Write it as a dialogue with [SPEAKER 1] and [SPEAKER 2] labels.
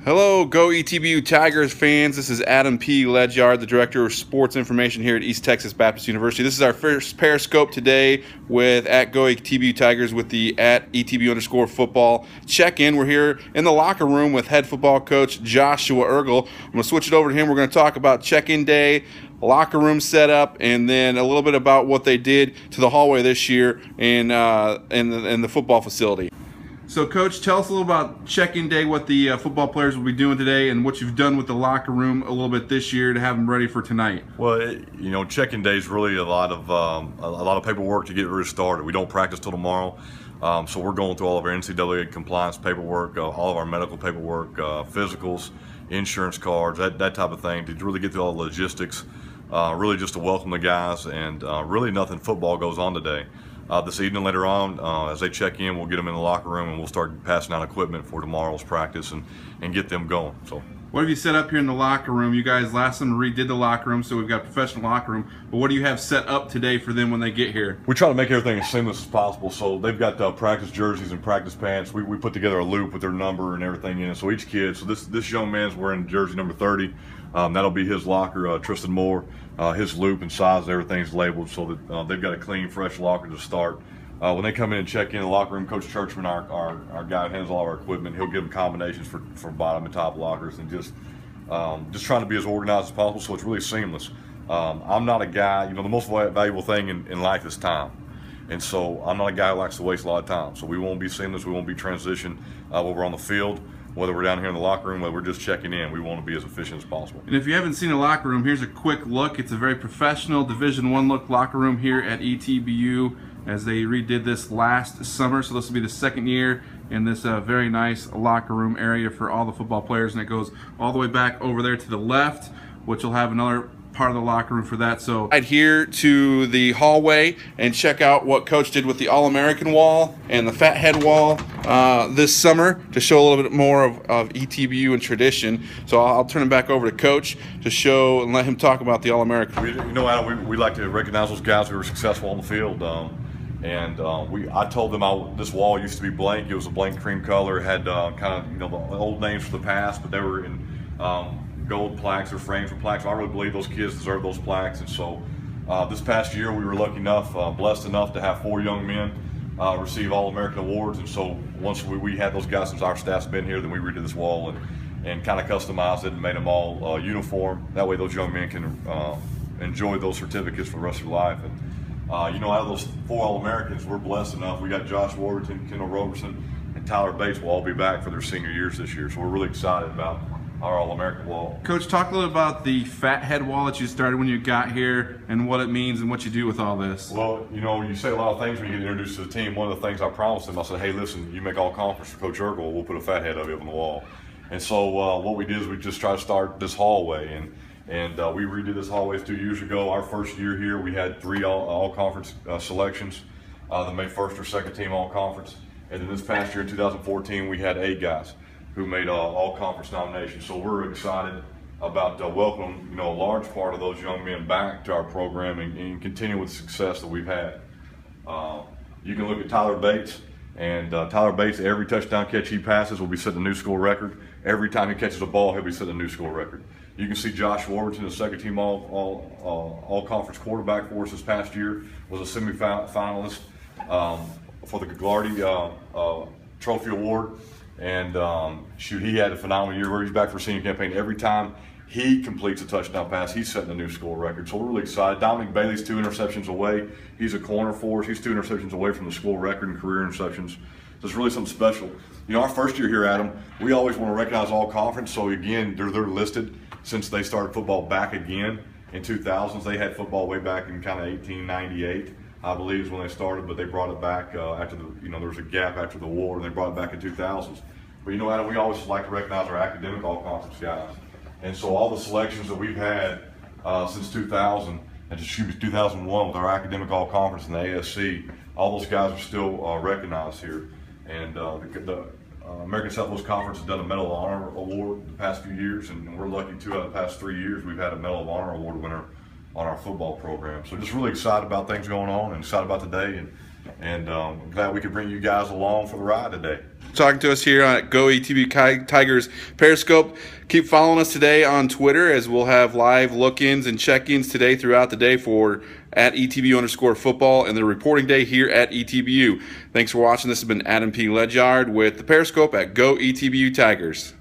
[SPEAKER 1] Hello, Go ETBU Tigers fans. This is Adam P. Ledyard, the Director of Sports Information here at East Texas Baptist University. This is our first Periscope today with at Go ETBU Tigers with the at ETBU_football check-in. We're here in the locker room with head football coach Joshua Ergel. I'm going to switch it over to him. We're going to talk about check-in day, locker room setup, and then a little bit about what they did to the hallway this year in the football facility. So, Coach, tell us a little about check-in day, what the football players will be doing today, and what you've done with the locker room a little bit this year to have them ready for tonight.
[SPEAKER 2] Well, check-in day is really a lot of paperwork to get really started. We don't practice till tomorrow, so we're going through all of our NCAA compliance paperwork, all of our medical paperwork, physicals, insurance cards, that type of thing, to really get through all the logistics. Really just to welcome the guys, and really nothing football goes on today. This evening later on, as they check in, we'll get them in the locker room and we'll start passing out equipment for tomorrow's practice and get them going. So,
[SPEAKER 1] what have you set up here in the locker room? You guys last time redid the locker room, so we've got a professional locker room. But what do you have set up today for them when they get here?
[SPEAKER 2] We try to make everything as seamless as possible. So they've got practice jerseys and practice pants. We put together a loop with their number and everything in it. So each kid, so this young man's wearing jersey number 30. That'll be his locker. Tristan Moore, his loop and size, everything's labeled so that they've got a clean, fresh locker to start. When they come in and check in the locker room, Coach Churchman, our guy who handles all our equipment, he'll give them combinations for bottom and top lockers, and just trying to be as organized as possible so it's really seamless. I'm not a guy, the most valuable thing in life is time. And so I'm not a guy who likes to waste a lot of time. So we won't be seamless, we won't be transition when we're on the field, whether we're down here in the locker room, whether we're just checking in. We want to be as efficient as possible.
[SPEAKER 1] And if you haven't seen a locker room, here's a quick look. It's a very professional Division I look locker room here at ETBU, as they redid this last summer. So this will be the second year in this very nice locker room area for all the football players, and it goes all the way back over there to the left, which will have another part of the locker room for that. So I'd here to the hallway and check out what Coach did with the All-American wall and the Fathead wall this summer to show a little bit more of ETBU and tradition. So I'll turn it back over to Coach to show and let him talk about the All-American.
[SPEAKER 2] Adam, we like to recognize those guys who were successful on the field. I told them this wall used to be blank. It was a blank cream color. It had kind of the old names for the past, but they were in gold plaques or frames with plaques. I really believe those kids deserve those plaques. And so this past year we were lucky enough, blessed enough to have 4 young men receive All-American awards. And so once we had those guys, since our staff's been here, then we redid this wall and kind of customized it and made them all uniform. That way those young men can enjoy those certificates for the rest of their life. And out of those 4 All-Americans, we're blessed enough. We got Josh Warburton, Kendall Roberson, and Tyler Bates will all be back for their senior years this year. So we're really excited about our All-American wall.
[SPEAKER 1] Coach, talk a little about the Fathead wall that you started when you got here and what it means and what you do with all this.
[SPEAKER 2] Well, you say a lot of things when you get introduced to the team. One of the things I promised them, I said, hey, listen, you make all conference for Coach Ergel, we'll put a Fathead of you up on the wall. And so what we did is we just tried to start this hallway, and we redid this hallway 2 years ago. Our first year here, we had 3 all-conference selections that made first or second team all-conference. And then this past year in 2014, we had 8 guys who made all-conference nominations. So we're excited about welcoming a large part of those young men back to our program and continue with the success that we've had. You can look at Tyler Bates, and Tyler Bates, every touchdown catch he passes will be setting a new school record. Every time he catches a ball, he'll be setting a new school record. You can see Josh Warburton, the second team all-conference quarterback for us this past year, was a semifinalist for the Gaglardi Trophy Award. And he had a phenomenal year where he's back for a senior campaign. Every time he completes a touchdown pass, he's setting a new school record. So we're really excited. Dominic Bailey's 2 interceptions away. He's a corner for us. He's 2 interceptions away from the school record in career interceptions. So it's really something special. Our first year here, Adam, we always want to recognize all conference. So again, they're listed since they started football back again in 2000s. They had football way back in kind of 1898. I believe is when they started, but they brought it back after there was a gap after the war, and they brought it back in 2000s. But Adam, we always like to recognize our academic all-conference guys. And so all the selections that we've had since 2000, and 2001 with our academic all-conference and the ASC, all those guys are still recognized here. And the American Southwest Conference has done a Medal of Honor award the past few years, and we're lucky 2 out of the past 3 years we've had a Medal of Honor award winner on our football program. So just really excited about things going on and excited about today, and And I'm glad we could bring you guys along for the ride today.
[SPEAKER 1] Talking to us here at Go ETB Tigers Periscope. Keep following us today on Twitter, as we'll have live look-ins and check-ins today throughout the day for at ETBU_football and the reporting day here at ETBU. Thanks for watching. This has been Adam P. Ledyard with the Periscope at Go ETBU Tigers.